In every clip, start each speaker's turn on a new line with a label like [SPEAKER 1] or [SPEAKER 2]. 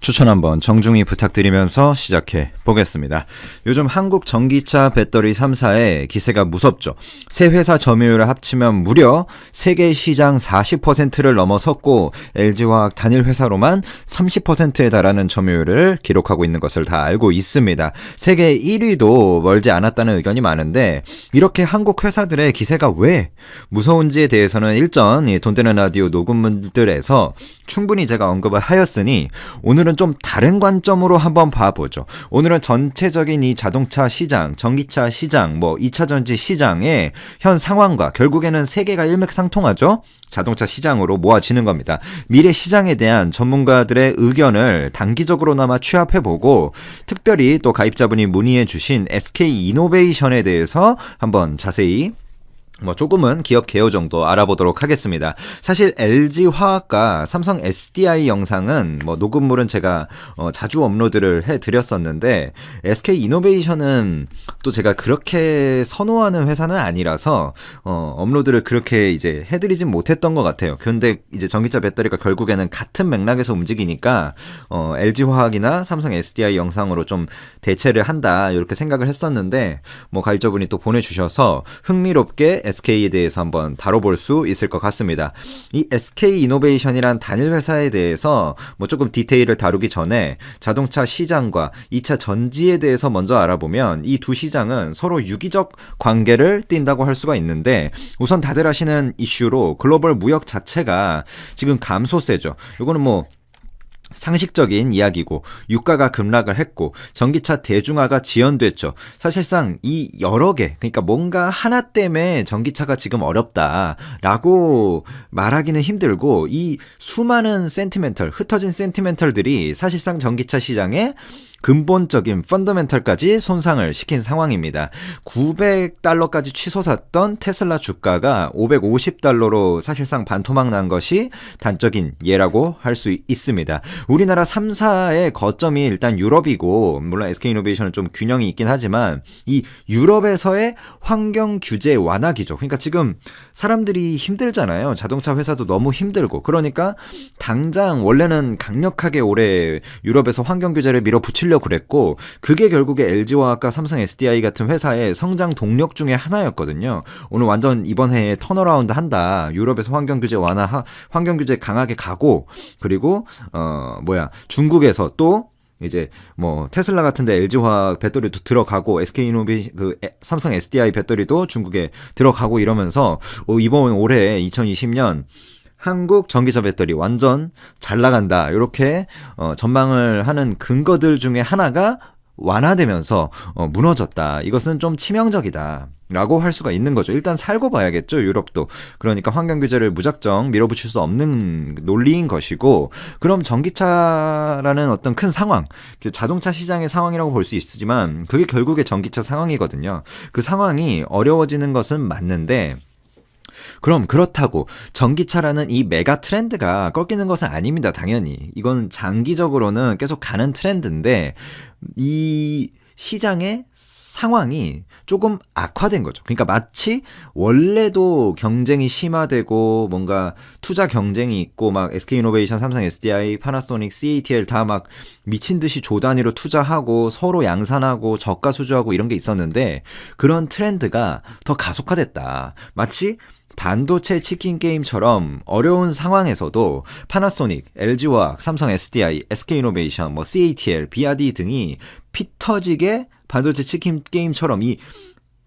[SPEAKER 1] 추천 한번 정중히 부탁드리면서 시작해 보겠습니다. 요즘 한국 전기차 배터리 3사의 기세가 무섭죠. 세 회사 점유율을 합치면 무려 세계 시장 40%를 넘어섰고 LG화학 단일 회사로만 30%에 달하는 점유율을 기록하고 있는 것을 다 알고 있습니다. 세계 1위도 멀지 않았다는 의견이 많은데 이렇게 한국 회사들의 기세가 왜 무서운지에 대해서는 일전 돈 되는 라디오 녹음문들에서 충분히 제가 언급을 하였으니 오늘은 좀 다른 관점으로 한번 봐보죠. 오늘은 전체적인 이 자동차 시장, 전기차 시장, 2차 전지 시장의 현 상황과 결국에는 세계가 일맥상통하죠. 자동차 시장으로 모아지는 겁니다. 미래 시장에 대한 전문가들의 의견을 단기적으로나마 취합해보고 특별히 또 가입자분이 문의해주신 SK이노베이션에 대해서 한번 자세히 조금은 기업 개요 정도 알아보도록 하겠습니다. 사실 LG화학과 삼성 SDI 영상은 녹음물은 제가 자주 업로드를 해드렸었는데 SK이노베이션은 또 제가 그렇게 선호하는 회사는 아니라서 업로드를 그렇게 이제 해드리진 못했던 것 같아요. 그런데 이제 전기차 배터리가 결국에는 같은 맥락에서 움직이니까 LG화학이나 삼성 SDI 영상으로 좀 대체를 한다 이렇게 생각을 했었는데 가입자분이 또 보내주셔서 흥미롭게 SK에 대해서 한번 다뤄볼 수 있을 것 같습니다. 이 SK이노베이션이란 단일 회사에 대해서 조금 디테일을 다루기 전에 자동차 시장과 2차 전지에 대해서 먼저 알아보면 이 두 시장은 서로 유기적 관계를 띈다고 할 수가 있는데 우선 다들 아시는 이슈로 글로벌 무역 자체가 지금 감소세죠. 이거는 상식적인 이야기고 유가가 급락을 했고 전기차 대중화가 지연됐죠. 사실상 이 여러 개 그러니까 뭔가 하나 때문에 전기차가 지금 어렵다라고 말하기는 힘들고 이 수많은 흩어진 센티멘털들이 사실상 전기차 시장에 근본적인 펀더멘털까지 손상을 시킨 상황입니다. $900까지 치솟았던 테슬라 주가가 $550로 사실상 반토막 난 것이 단적인 예라고 할 수 있습니다. 우리나라 3사의 거점이 일단 유럽이고 물론 SK이노베이션은 좀 균형이 있긴 하지만 이 유럽에서의 환경 규제 완화기죠. 그러니까 지금 사람들이 힘들잖아요. 자동차 회사도 너무 힘들고 그러니까 당장 원래는 강력하게 올해 유럽에서 환경 규제를 밀어붙이려고 그랬고 그게 결국에 LG화학과 삼성 SDI 같은 회사의 성장 동력 중에 하나였거든요. 오늘 완전 이번 해에 턴어라운드 한다. 유럽에서 환경 규제 강하게 가고 그리고 중국에서 또 이제 테슬라 같은데 LG화학 배터리도 들어가고 삼성 SDI 배터리도 중국에 들어가고 이러면서 이번 올해 2020년 한국 전기차 배터리 완전 잘 나간다 이렇게 전망을 하는 근거들 중에 하나가 완화되면서 무너졌다. 이것은 좀 치명적이다 라고 할 수가 있는 거죠. 일단 살고 봐야겠죠. 유럽도. 그러니까 환경 규제를 무작정 밀어붙일 수 없는 논리인 것이고 그럼 전기차라는 어떤 큰 상황 자동차 시장의 상황이라고 볼 수 있지만 그게 결국에 전기차 상황이거든요. 그 상황이 어려워지는 것은 맞는데 그럼 그렇다고 전기차라는 이 메가 트렌드가 꺾이는 것은 아닙니다. 당연히. 이건 장기적으로는 계속 가는 트렌드인데 이 시장의 상황이 조금 악화된 거죠. 그러니까 마치 원래도 경쟁이 심화되고 뭔가 투자 경쟁이 있고 SK이노베이션, 삼성 SDI, 파나소닉, CATL 다 미친 듯이 조 단위로 투자하고 서로 양산하고 저가 수주하고 이런 게 있었는데 그런 트렌드가 더 가속화됐다. 마치 반도체 치킨 게임처럼 어려운 상황에서도 파나소닉, LG화학, 삼성 SDI, SK이노베이션, CATL, BRD 등이 피 터지게 반도체 치킨 게임처럼 이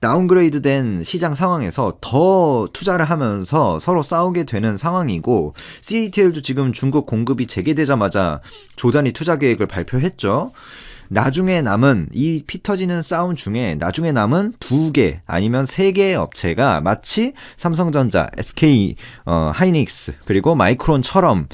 [SPEAKER 1] 다운그레이드된 시장 상황에서 더 투자를 하면서 서로 싸우게 되는 상황이고 CATL도 지금 중국 공급이 재개되자마자 조단위 투자 계획을 발표했죠. 나중에 남은 이 피 터지는 싸움 중에 나중에 남은 2개 아니면 3개의 업체가 마치 삼성전자, SK 하이닉스 그리고 마이크론처럼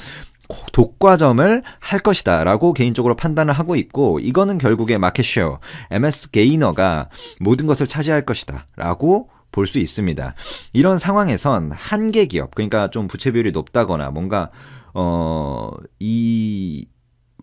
[SPEAKER 1] 독과점을 할 것이다 라고 개인적으로 판단을 하고 있고 이거는 결국에 마켓쉐어, MS 게이너가 모든 것을 차지할 것이다 라고 볼 수 있습니다. 이런 상황에선 한계 기업 그러니까 좀 부채 비율이 높다거나 뭔가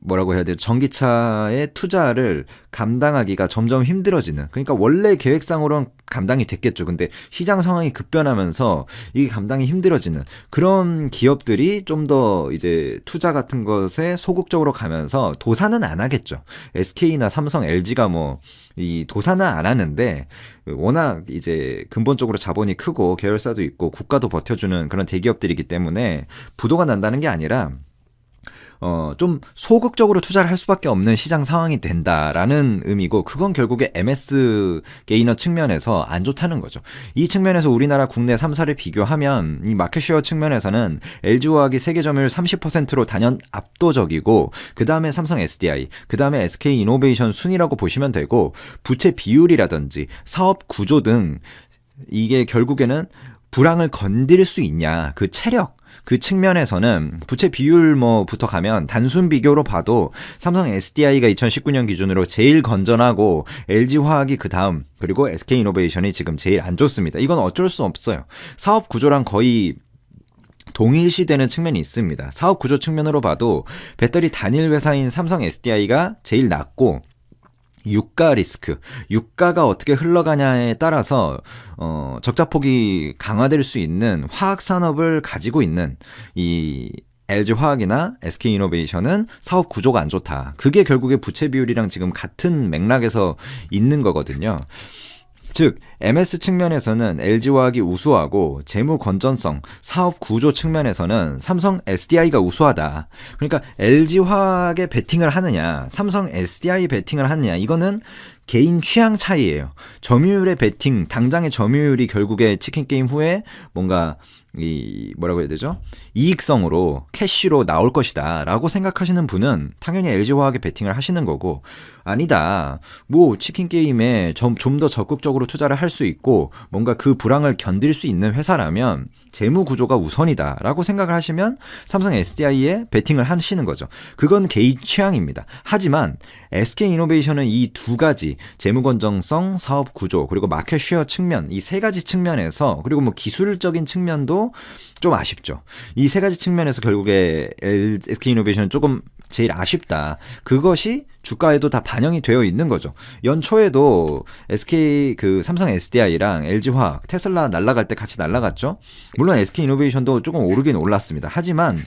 [SPEAKER 1] 뭐라고 해야 돼요? 전기차의 투자를 감당하기가 점점 힘들어지는 그러니까 원래 계획상으로는 감당이 됐겠죠. 근데 시장 상황이 급변하면서 이게 감당이 힘들어지는 그런 기업들이 좀 더 이제 투자 같은 것에 소극적으로 가면서 도산은 안 하겠죠. SK나 삼성, LG가 뭐 이 도산은 안 하는데 워낙 이제 근본적으로 자본이 크고 계열사도 있고 국가도 버텨주는 그런 대기업들이기 때문에 부도가 난다는 게 아니라 좀 소극적으로 투자를 할 수밖에 없는 시장 상황이 된다라는 의미고, 그건 결국에 MS 게이너 측면에서 안 좋다는 거죠. 이 측면에서 우리나라 국내 3사를 비교하면 이 마켓쉐어 측면에서는 LG화학이 세계 점유율 30%로 단연 압도적이고, 그 다음에 삼성 SDI, 그 다음에 SK이노베이션 순이라고 보시면 되고, 부채 비율이라든지 사업 구조 등 이게 결국에는 불황을 건들 수 있냐, 그 체력, 그 측면에서는 부채 비율 뭐부터 가면 단순 비교로 봐도 삼성 SDI가 2019년 기준으로 제일 건전하고 LG화학이 그 다음, 그리고 SK이노베이션이 지금 제일 안 좋습니다. 이건 어쩔 수 없어요. 사업 구조랑 거의 동일시되는 측면이 있습니다. 사업 구조 측면으로 봐도 배터리 단일 회사인 삼성 SDI가 제일 낮고, 유가 리스크, 유가가 어떻게 흘러가냐에 따라서 적자폭이 강화될 수 있는 화학 산업을 가지고 있는 이 LG화학이나 SK이노베이션은 사업 구조가 안 좋다. 그게 결국에 부채 비율이랑 지금 같은 맥락에서 있는 거거든요. 즉 MS 측면에서는 LG화학이 우수하고 재무 건전성, 사업 구조 측면에서는 삼성 SDI가 우수하다. 그러니까 LG화학에 베팅을 하느냐, 삼성 SDI 베팅을 하느냐, 이거는 개인 취향 차이예요. 점유율의 베팅, 당장의 점유율이 결국에 치킨 게임 후에 뭔가 이 뭐라고 해야 되죠? 이익성으로 캐시로 나올 것이다 라고 생각하시는 분은 당연히 LG화학에 베팅을 하시는 거고, 아니다, 뭐 치킨 게임에 좀 더 적극적으로 투자를 할 수 있고 뭔가 그 불황을 견딜 수 있는 회사라면 재무 구조가 우선이다 라고 생각을 하시면 삼성 SDI에 베팅을 하시는 거죠. 그건 개인 취향입니다. 하지만 SK이노베이션은 이 두 가지, 재무 건전성, 사업 구조, 그리고 마켓 쉐어 측면, 이 세 가지 측면에서, 그리고 뭐 기술적인 측면도 좀 아쉽죠. 이 세 가지 측면에서 결국에 SK이노베이션은 조금 제일 아쉽다. 그것이 주가에도 다 반영이 되어 있는 거죠. 연초에도 삼성 SDI랑 LG화학, 테슬라 날아갈 때 같이 날아갔죠. 물론 SK이노베이션도 조금 오르긴 올랐습니다. 하지만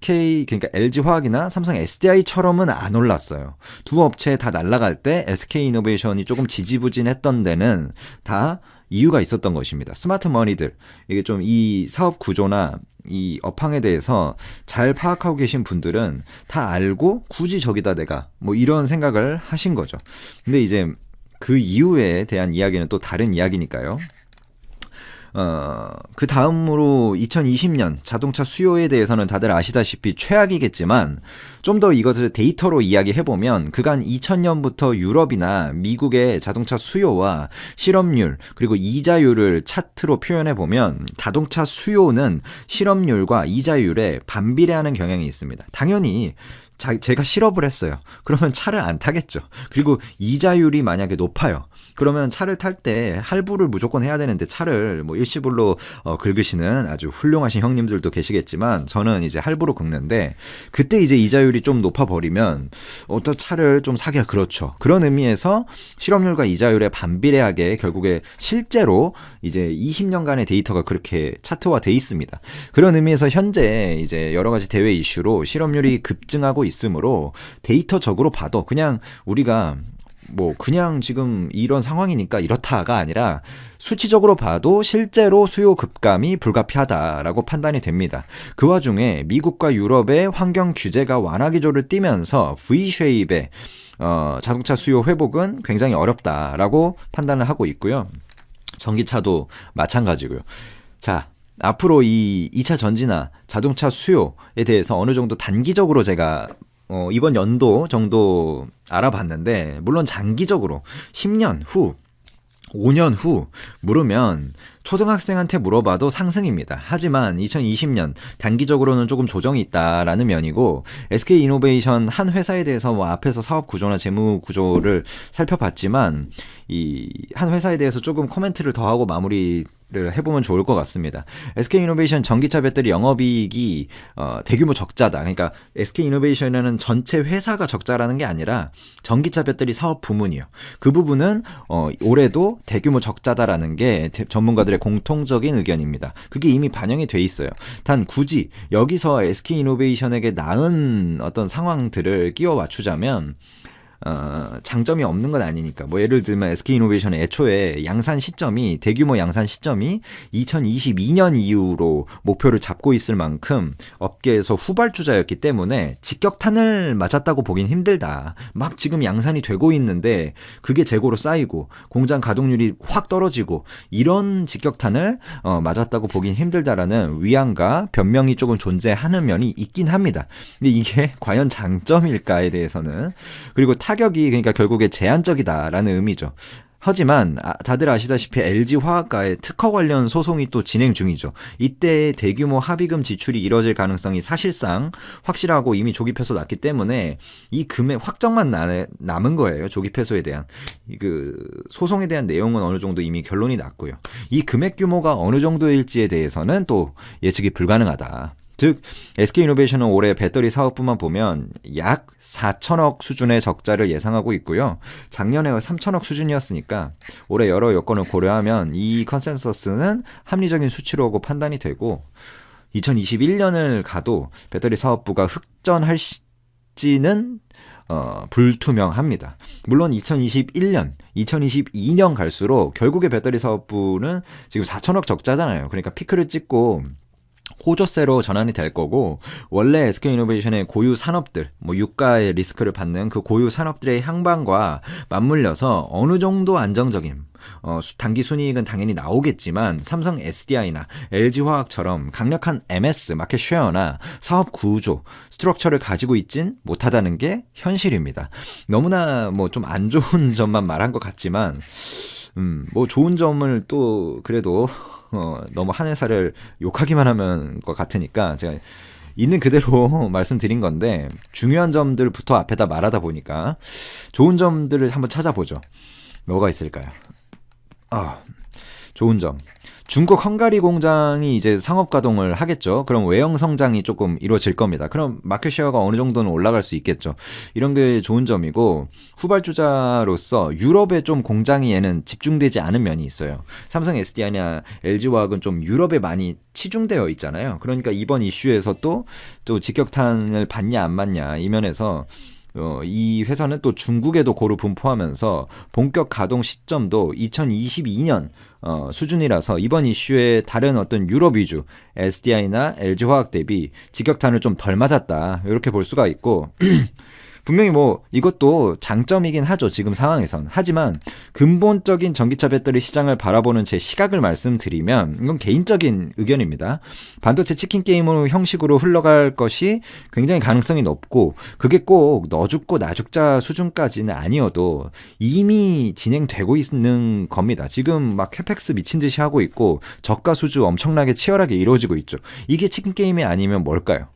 [SPEAKER 1] 그러니까 LG화학이나 삼성 SDI처럼은 안 올랐어요. 두 업체 다 날아갈 때 SK이노베이션이 조금 지지부진했던 데는 다 이유가 있었던 것입니다. 스마트 머니들, 이게 좀 이 사업 구조나 이 업황에 대해서 잘 파악하고 계신 분들은 다 알고 굳이 저기다 내가 뭐 이런 생각을 하신 거죠. 근데 이제 그 이유에 대한 이야기는 또 다른 이야기니까요. 그 다음으로 2020년 자동차 수요에 대해서는 다들 아시다시피 최악이겠지만, 좀 더 이것을 데이터로 이야기해보면 그간 2000년부터 유럽이나 미국의 자동차 수요와 실업률, 그리고 이자율을 차트로 표현해보면 자동차 수요는 실업률과 이자율에 반비례하는 경향이 있습니다. 당연히 제가 실업을 했어요. 그러면 차를 안 타겠죠. 그리고 이자율이 만약에 높아요. 그러면 차를 탈 때 할부를 무조건 해야 되는데, 차를 뭐 일시불로 긁으시는 아주 훌륭하신 형님들도 계시겠지만, 저는 이제 할부로 긁는데, 그때 이제 이자율이 좀 높아 버리면 어떤 차를 좀 사기가 그렇죠. 그런 의미에서 실업률과 이자율에 반비례하게 결국에 실제로 이제 20년간의 데이터가 그렇게 차트화돼 있습니다. 그런 의미에서 현재 이제 여러 가지 대외 이슈로 실업률이 급증하고 있으므로 데이터적으로 봐도 그냥 우리가 뭐 그냥 지금 이런 상황이니까 이렇다가 아니라 수치적으로 봐도 실제로 수요 급감이 불가피하다라고 판단이 됩니다. 그 와중에 미국과 유럽의 환경 규제가 완화 기조를 띠면서 V-쉐입의 자동차 수요 회복은 굉장히 어렵다라고 판단을 하고 있고요. 전기차도 마찬가지고요. 자, 앞으로 이 2차 전지나 자동차 수요에 대해서 어느 정도 단기적으로 제가 이번 연도 정도 알아봤는데, 물론 장기적으로 10년 후, 5년 후 물으면 초등학생한테 물어봐도 상승입니다. 하지만 2020년 단기적으로는 조금 조정이 있다라는 면이고, SK이노베이션 한 회사에 대해서 뭐 앞에서 사업 구조나 재무 구조를 살펴봤지만 이 한 회사에 대해서 조금 코멘트를 더 하고 마무리를 해보면 좋을 것 같습니다. SK이노베이션 전기차 배터리 영업이익이 대규모 적자다. 그러니까 SK이노베이션은 전체 회사가 적자라는 게 아니라 전기차 배터리 사업 부문이요. 그 부분은 올해도 대규모 적자다라는 게 전문가들의 공통적인 의견입니다. 그게 이미 반영이 돼 있어요. 단 굳이 여기서 SK이노베이션에게 나은 어떤 상황들을 끼워 맞추자면 장점이 없는 건 아니니까. 뭐 예를 들면 SK이노베이션의 애초에 대규모 양산 시점이 2022년 이후로 목표를 잡고 있을 만큼 업계에서 후발주자였기 때문에 직격탄을 맞았다고 보긴 힘들다. 막 지금 양산이 되고 있는데 그게 재고로 쌓이고 공장 가동률이 확 떨어지고 이런 직격탄을 맞았다고 보긴 힘들다라는 위안과 변명이 조금 존재하는 면이 있긴 합니다. 근데 이게 과연 장점일까에 대해서는, 그리고 타격이 그러니까 결국에 제한적이다라는 의미죠. 하지만 다들 아시다시피 LG화학과의 특허 관련 소송이 또 진행 중이죠. 이때 대규모 합의금 지출이 이뤄질 가능성이 사실상 확실하고 이미 조기 패소 났기 때문에 이 금액 확정만 남은 거예요. 조기 패소에 대한 그 소송에 대한 내용은 어느 정도 이미 결론이 났고요. 이 금액 규모가 어느 정도일지에 대해서는 또 예측이 불가능하다. 즉 SK이노베이션은 올해 배터리 사업부만 보면 약 4천억 수준의 적자를 예상하고 있고요. 작년에 3천억 수준이었으니까 올해 여러 여건을 고려하면 이 컨센서스는 합리적인 수치로고 판단이 되고, 2021년을 가도 배터리 사업부가 흑전할지는 불투명합니다. 물론 2021년, 2022년 갈수록 결국에 배터리 사업부는 지금 4천억 적자잖아요. 그러니까 피크를 찍고 호조세로 전환이 될 거고, 원래 SK이노베이션의 고유 산업들, 뭐 유가의 리스크를 받는 그 고유 산업들의 향방과 맞물려서 어느 정도 안정적인 단기 순이익은 당연히 나오겠지만 삼성 SDI나 LG화학처럼 강력한 MS, 마켓 쉐어나 사업 구조, 스트럭처를 가지고 있진 못하다는 게 현실입니다. 너무나 뭐 좀 안 좋은 점만 말한 것 같지만 뭐 좋은 점을 또 그래도 너무 한 회사를 욕하기만 하면 것 같으니까 제가 있는 그대로 말씀드린 건데, 중요한 점들부터 앞에다 말하다 보니까 좋은 점들을 한번 찾아보죠. 뭐가 있을까요? 좋은 점. 중국 헝가리 공장이 이제 상업 가동을 하겠죠. 그럼 외형 성장이 조금 이루어질 겁니다. 그럼 마켓 쉐어가 어느 정도는 올라갈 수 있겠죠. 이런 게 좋은 점이고, 후발주자로서 유럽에 좀 공장이 얘는 집중되지 않은 면이 있어요. 삼성 SDI나 LG화학은 좀 유럽에 많이 치중되어 있잖아요. 그러니까 이번 이슈에서 또 직격탄을 받냐 안 받냐 이 면에서 이 회사는 또 중국에도 고루 분포하면서 본격 가동 시점도 2022년 수준이라서 이번 이슈에 다른 어떤 유럽 위주 SDI나 LG화학 대비 직격탄을 좀 덜 맞았다, 이렇게 볼 수가 있고 분명히 뭐 이것도 장점이긴 하죠, 지금 상황에선. 하지만 근본적인 전기차 배터리 시장을 바라보는 제 시각을 말씀드리면, 이건 개인적인 의견입니다. 반도체 치킨 게임으로 형식으로 흘러갈 것이 굉장히 가능성이 높고, 그게 꼭 너 죽고 나 죽자 수준까지는 아니어도 이미 진행되고 있는 겁니다. 지금 막 캐펙스 미친 듯이 하고 있고 저가 수주 엄청나게 치열하게 이루어지고 있죠. 이게 치킨 게임이 아니면 뭘까요?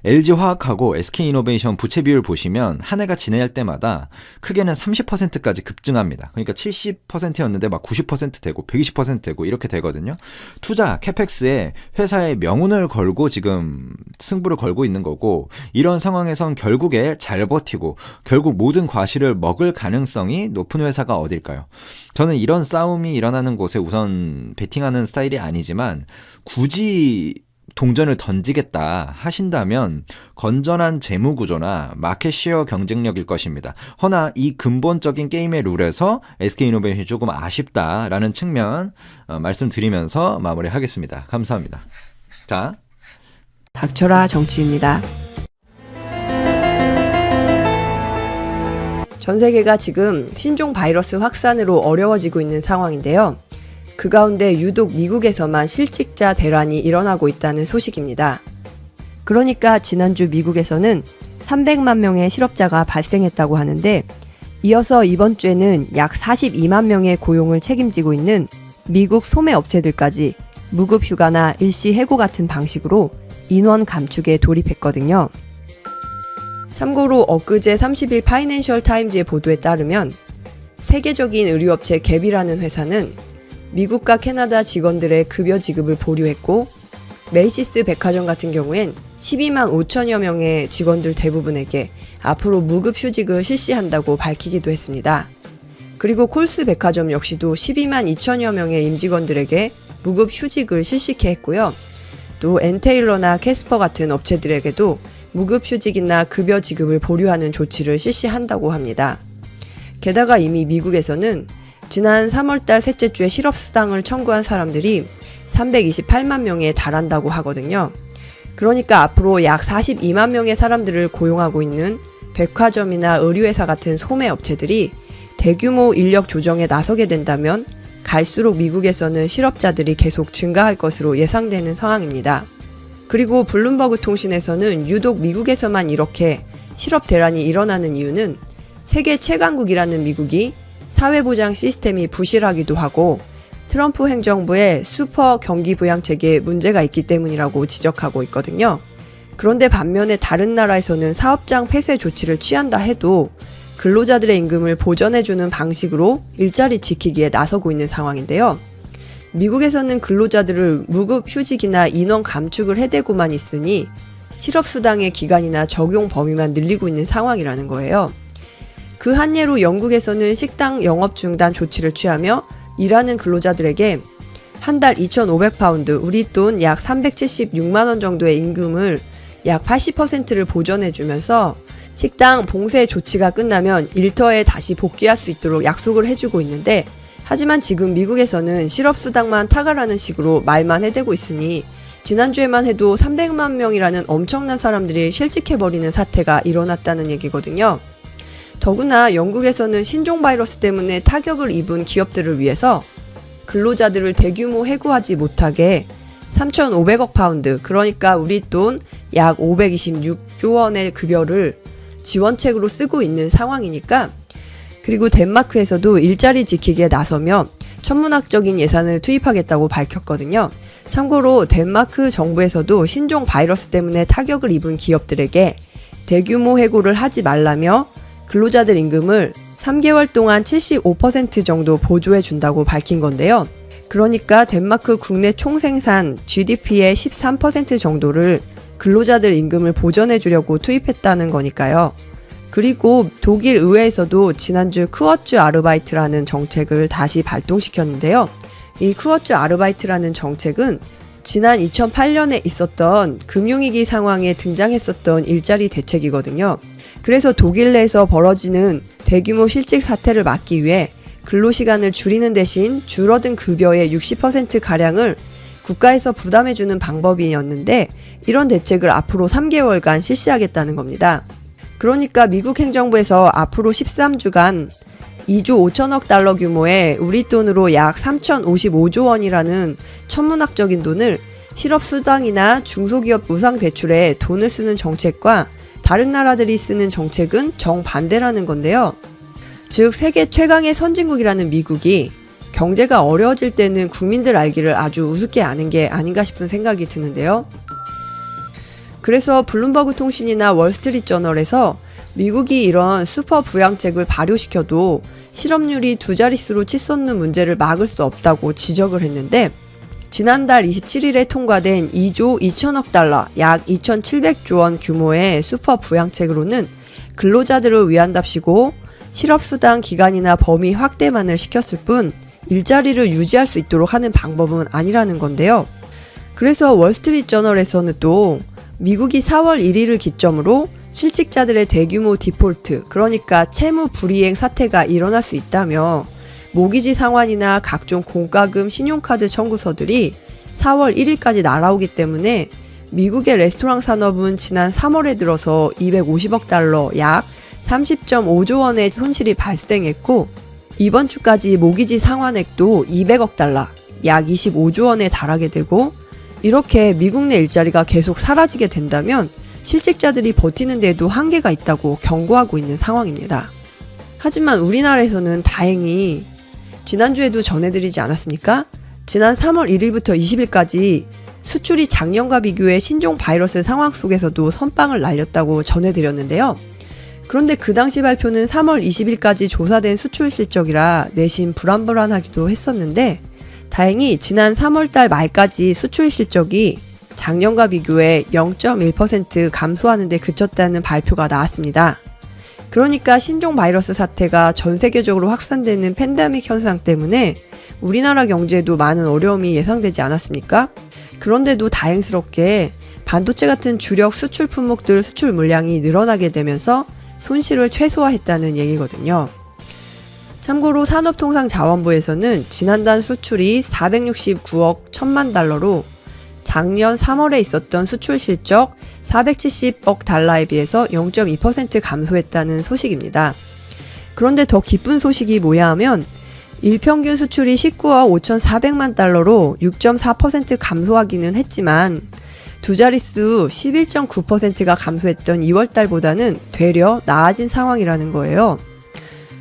[SPEAKER 1] LG화학하고 SK이노베이션 부채 비율 보시면 한 해가 지날 때마다 크게는 30%까지 급증합니다. 그러니까 70%였는데 막 90% 되고 120% 되고 이렇게 되거든요. 투자, 캐펙스에 회사의 명운을 걸고 지금 승부를 걸고 있는 거고, 이런 상황에선 결국에 잘 버티고 결국 모든 과실을 먹을 가능성이 높은 회사가 어딜까요? 저는 이런 싸움이 일어나는 곳에 우선 베팅하는 스타일이 아니지만, 굳이 동전을 던지겠다 하신다면 건전한 재무 구조나 마켓 쉐어 경쟁력일 것입니다. 허나 이 근본적인 게임의 룰에서 SK이노베이션이 조금 아쉽다라는 측면 말씀드리면서 마무리하겠습니다. 감사합니다. 자,
[SPEAKER 2] 닥쳐라 정치입니다. 전 세계가 지금 신종 바이러스 확산으로 어려워지고 있는 상황인데요. 그 가운데 유독 미국에서만 실직자 대란이 일어나고 있다는 소식입니다. 그러니까 지난주 미국에서는 300만 명의 실업자가 발생했다고 하는데, 이어서 이번 주에는 약 42만 명의 고용을 책임지고 있는 미국 소매 업체들까지 무급 휴가나 일시 해고 같은 방식으로 인원 감축에 돌입했거든요. 참고로 엊그제 30일 파이낸셜 타임즈의 보도에 따르면 세계적인 의류업체 갭이라는 회사는 미국과 캐나다 직원들의 급여 지급을 보류했고, 메이시스 백화점 같은 경우엔 12만 5천여 명의 직원들 대부분에게 앞으로 무급 휴직을 실시한다고 밝히기도 했습니다. 그리고 콜스 백화점 역시도 12만 2천여 명의 임직원들에게 무급 휴직을 실시케 했고요. 또 엔테일러나 캐스퍼 같은 업체들에게도 무급 휴직이나 급여 지급을 보류하는 조치를 실시한다고 합니다. 게다가 이미 미국에서는 지난 3월달 셋째 주에 실업수당을 청구한 사람들이 328만 명에 달한다고 하거든요. 그러니까 앞으로 약 42만 명의 사람들을 고용하고 있는 백화점이나 의류회사 같은 소매업체들이 대규모 인력 조정에 나서게 된다면 갈수록 미국에서는 실업자들이 계속 증가할 것으로 예상되는 상황입니다. 그리고 블룸버그 통신에서는 유독 미국에서만 이렇게 실업 대란이 일어나는 이유는 세계 최강국이라는 미국이 사회보장 시스템이 부실하기도 하고 트럼프 행정부의 슈퍼 경기부양 체계에 문제가 있기 때문이라고 지적하고 있거든요. 그런데 반면에 다른 나라에서는 사업장 폐쇄 조치를 취한다 해도 근로자들의 임금을 보전해주는 방식으로 일자리 지키기에 나서고 있는 상황인데요. 미국에서는 근로자들을 무급 휴직이나 인원 감축을 해대고만 있으니 실업수당의 기간이나 적용 범위만 늘리고 있는 상황이라는 거예요. 그 한 예로 영국에서는 식당 영업 중단 조치를 취하며 일하는 근로자들에게 한 달 2,500파운드, 우리 돈 약 376만원 정도의 임금을 약 80%를 보전해주면서 식당 봉쇄 조치가 끝나면 일터에 다시 복귀할 수 있도록 약속을 해주고 있는데, 하지만 지금 미국에서는 실업수당만 타가라는 식으로 말만 해대고 있으니 지난주에만 해도 300만 명이라는 엄청난 사람들이 실직해버리는 사태가 일어났다는 얘기거든요. 더구나 영국에서는 신종 바이러스 때문에 타격을 입은 기업들을 위해서 근로자들을 대규모 해고하지 못하게 3,500억 파운드, 그러니까 우리 돈 약 526조 원의 급여를 지원책으로 쓰고 있는 상황이니까, 그리고 덴마크에서도 일자리 지키기에 나서며 천문학적인 예산을 투입하겠다고 밝혔거든요. 참고로 덴마크 정부에서도 신종 바이러스 때문에 타격을 입은 기업들에게 대규모 해고를 하지 말라며 근로자들 임금을 3개월 동안 75% 정도 보조해 준다고 밝힌 건데요. 그러니까 덴마크 국내 총생산 GDP의 13% 정도를 근로자들 임금을 보전해 주려고 투입했다는 거니까요. 그리고 독일 의회에서도 지난주 쿠어츠 아르바이트라는 정책을 다시 발동시켰는데요. 이 쿠어츠 아르바이트라는 정책은 지난 2008년에 있었던 금융위기 상황에 등장했었던 일자리 대책이거든요. 그래서 독일 내에서 벌어지는 대규모 실직 사태를 막기 위해 근로시간을 줄이는 대신 줄어든 급여의 60%가량을 국가에서 부담해주는 방법이었는데, 이런 대책을 앞으로 3개월간 실시하겠다는 겁니다. 그러니까 미국 행정부에서 앞으로 13주간 2조 5천억 달러 규모의 우리 돈으로 약 3,055조 원이라는 천문학적인 돈을 실업수당이나 중소기업 무상대출에 돈을 쓰는 정책과 다른 나라들이 쓰는 정책은 정반대라는 건데요. 즉 세계 최강의 선진국이라는 미국이 경제가 어려워질 때는 국민들 알기를 아주 우습게 아는 게 아닌가 싶은 생각이 드는데요. 그래서 블룸버그 통신이나 월스트리트저널에서 미국이 이런 슈퍼 부양책을 발효시켜도 실업률이 두 자릿수로 치솟는 문제를 막을 수 없다고 지적을 했는데, 지난달 27일에 통과된 2조 2천억 달러, 약 2,700조 원 규모의 슈퍼 부양책으로는 근로자들을 위한답시고 실업수당 기간이나 범위 확대만을 시켰을 뿐 일자리를 유지할 수 있도록 하는 방법은 아니라는 건데요. 그래서 월스트리트저널에서는 또 미국이 4월 1일을 기점으로 실직자들의 대규모 디폴트, 그러니까 채무 불이행 사태가 일어날 수 있다며 모기지 상환이나 각종 공과금 신용카드 청구서들이 4월 1일까지 날아오기 때문에 미국의 레스토랑 산업은 지난 3월에 들어서 250억 달러, 약 30.5조 원의 손실이 발생했고, 이번 주까지 모기지 상환액도 200억 달러, 약 25조 원에 달하게 되고, 이렇게 미국 내 일자리가 계속 사라지게 된다면 실직자들이 버티는 데도 한계가 있다고 경고하고 있는 상황입니다. 하지만 우리나라에서는 다행히 지난주에도 전해드리지 않았습니까? 지난 3월 1일부터 20일까지 수출이 작년과 비교해 신종 바이러스 상황 속에서도 선빵을 날렸다고 전해드렸는데요. 그런데 그 당시 발표는 3월 20일까지 조사된 수출 실적이라 내심 불안불안하기도 했었는데 다행히 지난 3월달 말까지 수출 실적이 작년과 비교해 0.1% 감소하는 데 그쳤다는 발표가 나왔습니다. 그러니까 신종 바이러스 사태가 전 세계적으로 확산되는 팬데믹 현상 때문에 우리나라 경제에도 많은 어려움이 예상되지 않았습니까? 그런데도 다행스럽게 반도체 같은 주력 수출 품목들 수출 물량이 늘어나게 되면서 손실을 최소화했다는 얘기거든요. 참고로 산업통상자원부에서는 지난달 수출이 469억 1천만 달러로 작년 3월에 있었던 수출 실적 470억 달러에 비해서 0.2% 감소했다는 소식입니다. 그런데 더 기쁜 소식이 뭐야 하면 일평균 수출이 19억 5,400만 달러로 6.4% 감소하기는 했지만 두 자릿수 11.9%가 감소했던 2월달보다는 되려 나아진 상황이라는 거예요.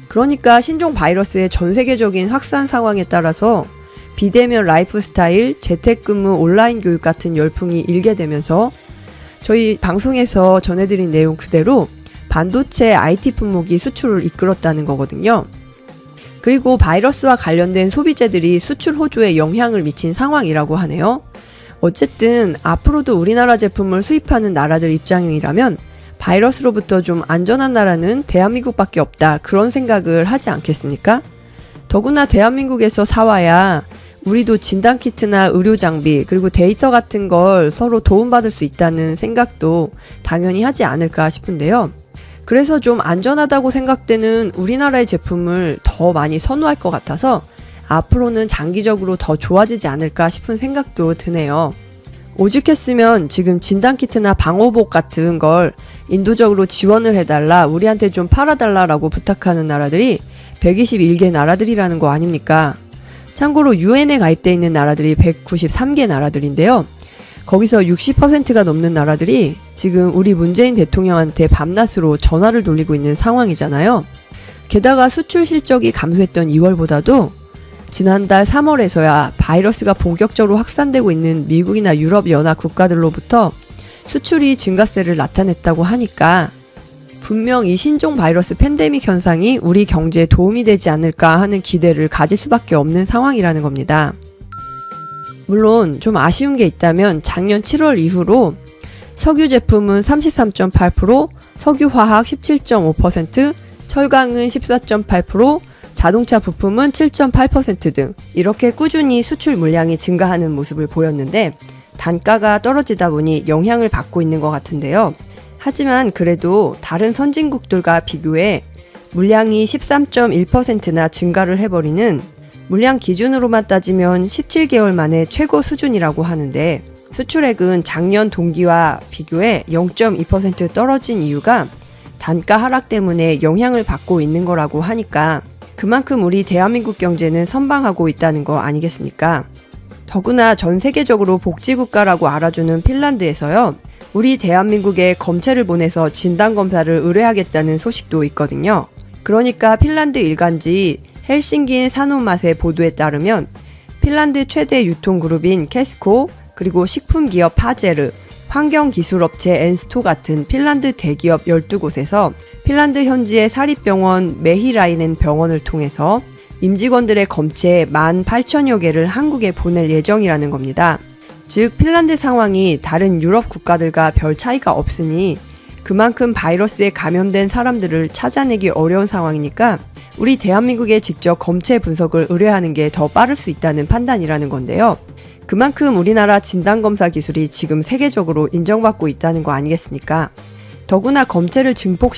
[SPEAKER 2] 그러니까 신종 바이러스의 전 세계적인 확산 상황에 따라서 비대면 라이프 스타일, 재택근무, 온라인 교육 같은 열풍이 일게 되면서 저희 방송에서 전해드린 내용 그대로 반도체 IT 품목이 수출을 이끌었다는 거거든요. 그리고 바이러스와 관련된 소비재들이 수출 호조에 영향을 미친 상황이라고 하네요. 어쨌든 앞으로도 우리나라 제품을 수입하는 나라들 입장이라면 바이러스로부터 좀 안전한 나라는 대한민국밖에 없다 그런 생각을 하지 않겠습니까? 더구나 대한민국에서 사와야 우리도 진단키트나 의료장비 그리고 데이터 같은 걸 서로 도움받을 수 있다는 생각도 당연히 하지 않을까 싶은데요. 그래서 좀 안전하다고 생각되는 우리나라의 제품을 더 많이 선호할 것 같아서 앞으로는 장기적으로 더 좋아지지 않을까 싶은 생각도 드네요. 오죽했으면 지금 진단키트나 방호복 같은 걸 인도적으로 지원을 해달라, 우리한테 좀 팔아달라라고 부탁하는 나라들이 121개 나라들이라는 거 아닙니까? 참고로 유엔에 가입돼 있는 나라들이 193개 나라들인데요. 거기서 60%가 넘는 나라들이 지금 우리 문재인 대통령한테 밤낮으로 전화를 돌리고 있는 상황이잖아요. 게다가 수출 실적이 감소했던 2월보다도 지난달 3월에서야 바이러스가 본격적으로 확산되고 있는 미국이나 유럽 연합 국가들로부터 수출이 증가세를 나타냈다고 하니까 분명 이 신종 바이러스 팬데믹 현상이 우리 경제에 도움이 되지 않을까 하는 기대를 가질 수밖에 없는 상황이라는 겁니다. 물론 좀 아쉬운 게 있다면 작년 7월 이후로 석유 제품은 33.8%, 석유화학 17.5%, 철강은 14.8%, 자동차 부품은 7.8% 등 이렇게 꾸준히 수출 물량이 증가하는 모습을 보였는데 단가가 떨어지다 보니 영향을 받고 있는 것 같은데요. 하지만 그래도 다른 선진국들과 비교해 물량이 13.1%나 증가를 해버리는 물량 기준으로만 따지면 17개월 만에 최고 수준이라고 하는데 수출액은 작년 동기와 비교해 0.2% 떨어진 이유가 단가 하락 때문에 영향을 받고 있는 거라고 하니까 그만큼 우리 대한민국 경제는 선방하고 있다는 거 아니겠습니까? 더구나 전 세계적으로 복지국가라고 알아주는 핀란드에서요. 우리 대한민국에 검체를 보내서 진단검사를 의뢰하겠다는 소식도 있거든요. 그러니까 핀란드 일간지 헬싱기 산업맛의 보도에 따르면 핀란드 최대 유통그룹인 캐스코 그리고 식품기업 파제르, 환경기술업체 엔스토 같은 핀란드 대기업 12곳에서 핀란드 현지의 사립병원 메히라이넨 병원을 통해서 임직원들의 검체 18,000여 개를 한국에 보낼 예정이라는 겁니다. 즉 핀란드 상황이 다른 유럽 국가들과 별 차이가 없으니 그만큼 바이러스에 감염된 사람들을 찾아내기 어려운 상황이니까 우리 대한민국에 직접 검체 분석을 의뢰하는 게 더 빠를 수 있다는 판단이라는 건데요. 그만큼 우리나라 진단검사 기술이 지금 세계적으로 인정받고 있다는 거 아니겠습니까? 더구나 검체를 증폭